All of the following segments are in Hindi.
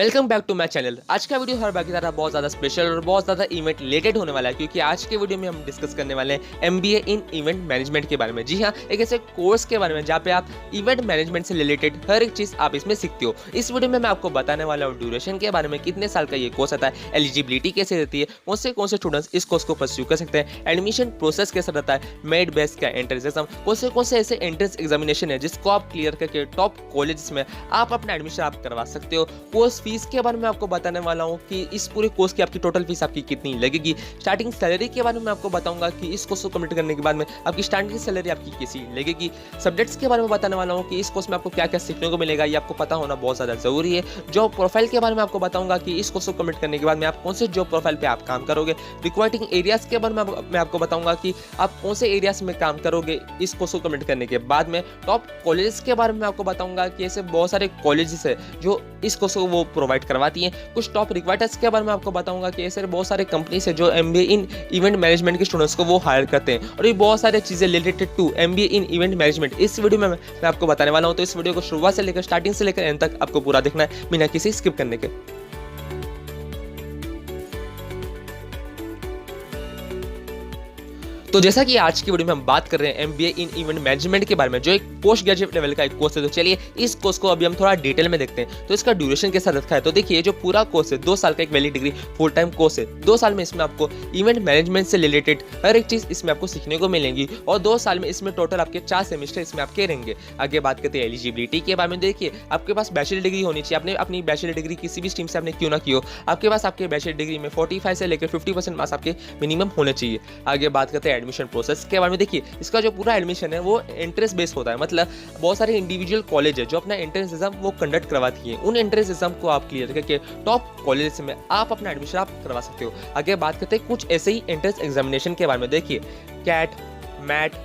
Welcome back to my channel. आज का वीडियो हर बार की तरह बहुत ज़्यादा स्पेशल और बहुत ज़्यादा इवेंट रिलेटेड होने वाला है, क्योंकि आज के वीडियो में हम डिस्कस करने वाले हैं एमबीए इन इवेंट मैनेजमेंट के बारे में। जी हाँ, एक ऐसे कोर्स के बारे में जहाँ पे आप इवेंट मैनेजमेंट से रिलेटेड हर एक चीज़ आप इसमें सीखते हो। इस वीडियो में मैं आपको बताने वाला हूँ ड्यूरेशन के बारे में, कितने साल का ये कोर्स आता है, एलिजिबिलिटी कैसे रहती है, कौन से स्टूडेंट्स इस कोर्स को परस्यू कर सकते हैं, एडमिशन प्रोसेस कैसा रहता है, मेड बेस का एंट्रेंस एग्जाम, कौन से ऐसे एंट्रेंस एग्जामिनेशन है जिसको आप क्लियर करके टॉप कॉलेज में आप अपना एडमिशन आप करवा सकते हो। कोर्स फीस के बारे में आपको बताने वाला हूँ कि इस पूरे कोर्स की आपकी टोटल फीस आपकी कितनी लगेगी। स्टार्टिंग सैलरी के बारे में आपको बताऊंगा कि इस कोर्स को कंप्लीट करने के बाद में आपकी स्टार्टिंग सैलरी आपकी कैसी लगेगी। सब्जेक्ट्स के बारे में बताने वाला हूँ कि इस कोर्स में आपको क्या क्या सीखने को मिलेगा, ये आपको पता होना बहुत ज़्यादा जरूरी है। जॉब प्रोफाइल के बारे में आपको बताऊंगा कि इस कोर्स को कंप्लीट करने के बाद में आप कौन से जॉब प्रोफाइल पे आप काम करोगे। रिक्वायरिंग एरियाज के बारे में मैं आपको बताऊंगा कि आप कौन से एरियाज में काम करोगे इस कोर्स को कंप्लीट करने के बाद में। टॉप कॉलेजेस के बारे में आपको बताऊंगा कि ऐसे बहुत सारे कॉलेजेस है जो इस कोर्स को वो प्रोवाइड करवाती हैं। कुछ टॉप रिक्वायर्स के बारे में आपको बताऊंगा कि ऐसे बहुत सारे कंपनीज है जो एमबीए इन इवेंट मैनेजमेंट के स्टूडेंट्स को वो हायर करते हैं, और ये बहुत सारी चीजें related to MBA in event management इस वीडियो में मैं आपको बताने वाला हूं। तो इस वीडियो को शुरुआत से लेकर स्टार्टिंग से लेकर एंड तक आपको पूरा देखना है बिना किसी स्किप करने के। तो जैसा कि आज की वीडियो में हम बात कर रहे हैं एमबीए इन इवेंट मैनेजमेंट के बारे में, जो एक पोस्ट ग्रेजुएट लेवल का एक कोर्स है, तो चलिए इस कोर्स को अभी हम थोड़ा डिटेल में देखते हैं। तो इसका ड्यूरेशन कैसा रखा है, तो देखिए जो पूरा कोर्स है 2 साल का एक valid degree full time course है। 2 साल में इसमें आपको इवेंट मैनेजमेंट से रिलेटेड हर एक चीज इसमें आपको सीखने को मिलेंगी, और 2 साल में इसमें टोटल आपके 4 सेमेस्टर इसमें आपके रहेंगे। आगे बात करते हैं एलिजिबिलिटी के बारे में। देखिए आपके पास बैचलर डिग्री होनी चाहिए, आपने अपनी बैचलर डिग्री किसी भी स्ट्रीम से आपने क्यों ना की हो, आपके पास आपके बैचलर डिग्री में 45 से लेकर 50% मार्क्स आपके मिनिमम होने चाहिए। आगे बात करते हैं एडमिशन प्रोसेस के बारे में। देखिए इसका जो पूरा एडमिशन है वो एंट्रेंस बेस होता है, मतलब बहुत सारे इंडिविजुअल कॉलेज है जो अपना एंट्रेंस एग्जाम वो कंडक्ट करवाती है। उन एंट्रेंस एग्जाम को आप क्लियर करके टॉप कॉलेज में आप अपना एडमिशन आप करवा सकते हो। आगे बात करते हैं कुछ ऐसे ही एंट्रेंस एग्जामिनेशन के बारे में। देखिए कैट, मैट,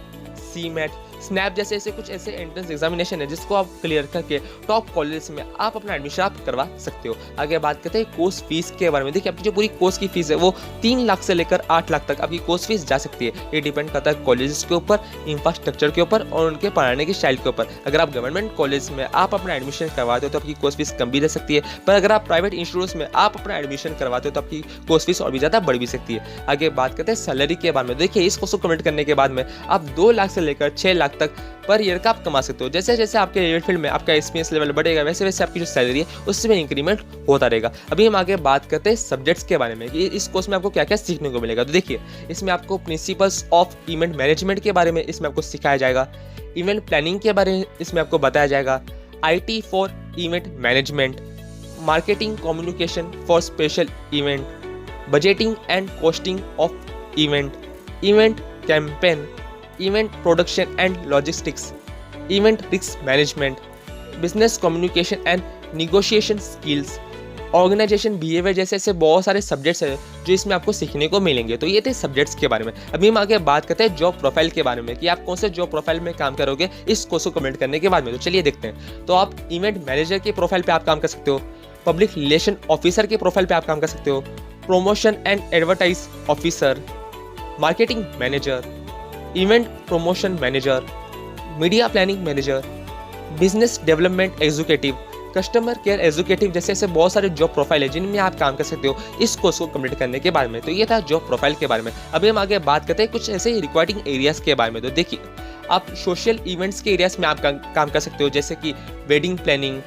सी मैट, स्नैप जैसे ऐसे कुछ ऐसे एंट्रेंस एग्जामिनेशन है जिसको आप क्लियर करके टॉप कॉलेज में आप अपना एडमिशन आप करवा सकते हो। आगे बात करते हैं कोर्स फीस के बारे में। देखिए आपकी जो पूरी कोर्स की फीस है वो 3 लाख से लेकर 8 लाख तक आपकी कोर्स फीस जा सकती है। ये डिपेंड करता है कॉलेजेस के ऊपर, इंफ्रास्ट्रक्चर के ऊपर और उनके पढ़ाने की स्टाइल के ऊपर। अगर आप गवर्नमेंट कॉलेज में आप अपना एडमिशन करवाते हो तो आपकी कोर्स फीस कम भी रह सकती है, पर अगर आप प्राइवेट इंस्टीट्यूट्स में आप अपना एडमिशन करवाते हो तो आपकी कोर्स फीस और भी ज़्यादा बढ़ भी सकती है। आगे बात करते हैं सैलरी के बारे में। देखिए इस कोर्स को कंप्लीट करने के बाद में आप 2 लाख से लेकर 6 लाख तक पर ईयर का आप कमा सकते हो। जैसे जैसे आपके रिलेटेड फील्ड में आपका एक्सपीरियंस लेवल बढ़ेगा वैसे वैसे आपकी जो सैलरी है उसमें इंक्रीमेंट होता रहेगा। अभी हम आगे बात करते हैं सब्जेक्ट्स के बारे में कि इस कोर्स में आपको क्या क्या सीखने को मिलेगा। तो देखिए इसमें आपको प्रिंसिपल्स ऑफ इवेंट मैनेजमेंट के बारे में इसमें आपको सिखाया जाएगा, इवेंट प्लानिंग के बारे में इसमें आपको बताया जाएगा, IT for event management, marketing communication for special event, budgeting and costing of event, event campaign, event production and logistics, event risk management, business communication and negotiation skills, organization behaviour जैसे ऐसे बहुत सारे सब्जेक्ट्स हैं जो इसमें आपको सीखने को मिलेंगे। तो ये थे सब्जेक्ट्स के बारे में। अभी हम आगे बात करते हैं जॉब प्रोफाइल के बारे में कि आप कौन से जॉब प्रोफाइल में काम करोगे इस कोर्स को कंप्लीट करने के बाद में। तो चलिए देखते हैं। तो आप इवेंट मैनेजर के प्रोफाइल पे आप काम कर सकते हो, पब्लिक रिलेशन ऑफिसर के प्रोफाइल पे आप काम कर सकते हो, promotion and advertise officer, marketing manager, event promotion manager, media planning manager, business development executive, customer care executive जैसे ऐसे बहुत सारे जॉब प्रोफाइल है जिनमें आप काम कर सकते हो इस कोर्स को कंप्लीट करने के बारे में। तो ये था जॉब प्रोफाइल के बारे में। अभी हम आगे बात करते हैं कुछ ऐसे ही रिक्वायरिंग एरियाज के बारे में। तो देखिए आप सोशल इवेंट्स के एरियाज में आप काम कर सकते हो, जैसे कि wedding planning,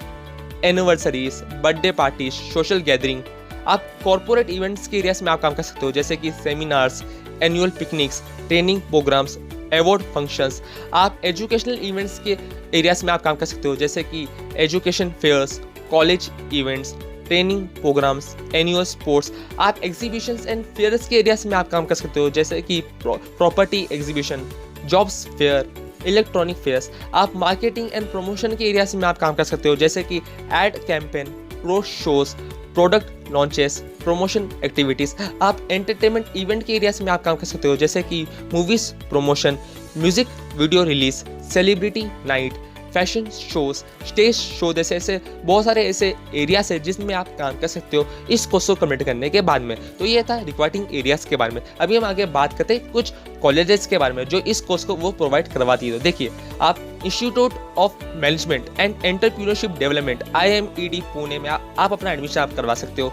anniversaries, birthday party, social gathering. आप कॉर्पोरेट इवेंट्स के एरियाज में आप काम कर सकते हो, जैसे कि seminars, annual picnics, training programs, award functions. आप एजुकेशनल इवेंट्स के एरियाज में आप काम कर सकते हो, जैसे कि education fairs, college events, training programs, annual sports. आप एग्जीबिशंस एंड फेयर्स के एरियाज में आप काम कर सकते हो, जैसे कि property exhibition, jobs fair, electronic fairs. आप मार्केटिंग एंड प्रमोशन के एरियाज में आप काम कर सकते हो, जैसे कि ad campaign, pro shows, product launches, promotion activities. आप एंटरटेनमेंट इवेंट के एरियाज में आप काम कर सकते हो, जैसे कि movies promotion, music video release, celebrity night, fashion shows, stage show जैसे ऐसे बहुत सारे ऐसे एरियाज है जिसमें आप काम कर सकते हो इस कोर्स को कंप्लीट करने के बाद में। तो ये था रिक्वायर्ड एरियाज के बारे में। अभी हम आगे बात करते हैं कुछ कॉलेजेस के बारे में जो इस कोर्स को वो प्रोवाइड करवाती है। तो देखिए, आप institute of management and entrepreneurship development IMED Pune में आप अपना एडमिशन आप करवा सकते हो।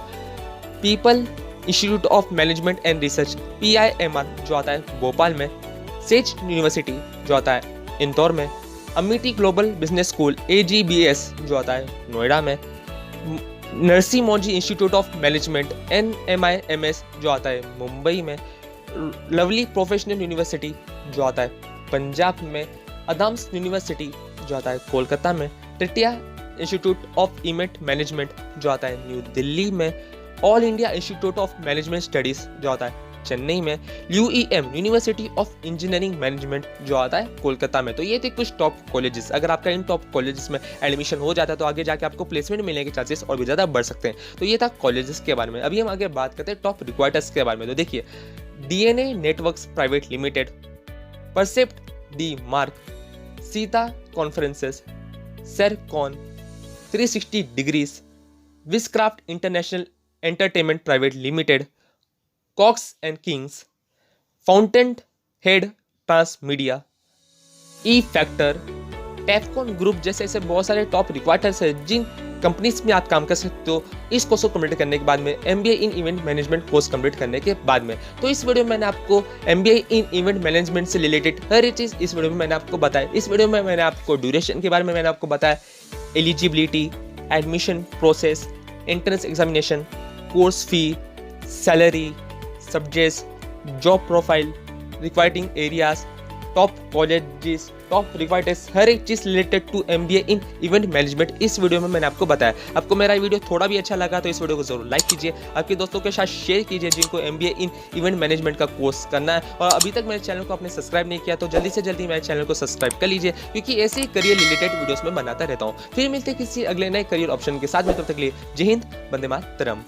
People institute of management and research PIMR जो आता है भोपाल में, सेज यूनिवर्सिटी जो आता है इंदौर में, Amity global business school AGBS जो आता है नोएडा में, नरसी मोजी इंस्टीट्यूट ऑफ मैनेजमेंट NMIMS जो आता है मुंबई में, लवली प्रोफेशनल यूनिवर्सिटी जो आता है पंजाब में, अदाम्स यूनिवर्सिटी जो आता है कोलकाता में, टिटिया इंस्टीट्यूट ऑफ इवेंट मैनेजमेंट जो आता है न्यू दिल्ली में, all India institute of management studies जो आता है चेन्नई में, UEM university of engineering management जो आता है कोलकाता में। तो ये थे कुछ टॉप कॉलेजेस। अगर आपका इन टॉप कॉलेजेस में एडमिशन हो जाता है तो आगे जाके आपको प्लेसमेंट मिलने के चांसेस और भी ज़्यादा बढ़ सकते हैं। तो ये था कॉलेजेस के बारे में। अभी हम आगे बात करते हैं टॉप रिक्वायर्ड्स के बारे में। तो देखिए, DNA networks private limited, percept D mark, Sita conferences, Sercon, 360 degrees, Wizcraft international entertainment private limited, Cox and Kings, fountain head transmedia, E factor, Tefcon group जैसे ऐसे बहुत सारे टॉप रिक्वायर्ड्स है जिन कंपनीज में आप काम कर सकते हो इस कोर्स को कंप्लीट करने के बाद में, MBA in event management course complete करने के बाद में। तो इस वीडियो में मैंने आपको MBA इन इवेंट मैनेजमेंट से रिलेटेड हर एक चीज़ इस वीडियो में मैंने आपको बताया। इस वीडियो में मैंने आपको ड्यूरेशन के बारे में मैंने आपको बताया, eligibility, admission process, entrance examination, course fee, salary, subjects, job profile, required areas, top colleges, top requireds, हर एक चीज़ related to MBA in event management इस वीडियो में मैंने आपको बताया। आपको मेरा वीडियो थोड़ा भी अच्छा लगा तो इस वीडियो को जरूर लाइक कीजिए, आपके दोस्तों के साथ शेयर कीजिए जिनको MBA इन इवेंट मैनेजमेंट का कोर्स करना है। और अभी तक मेरे चैनल को आपने सब्सक्राइब नहीं किया तो जल्दी से जल्दी मेरे चैनल को सब्सक्राइब कर लीजिए, क्योंकि ऐसे ही करियर रिलेटेड वीडियोस में बनाता रहता हूँ। फिर मिलते हैं किसी अगले नए करियर ऑप्शन के साथ में, तब तक के लिए जय हिंद, वंदे मातरम।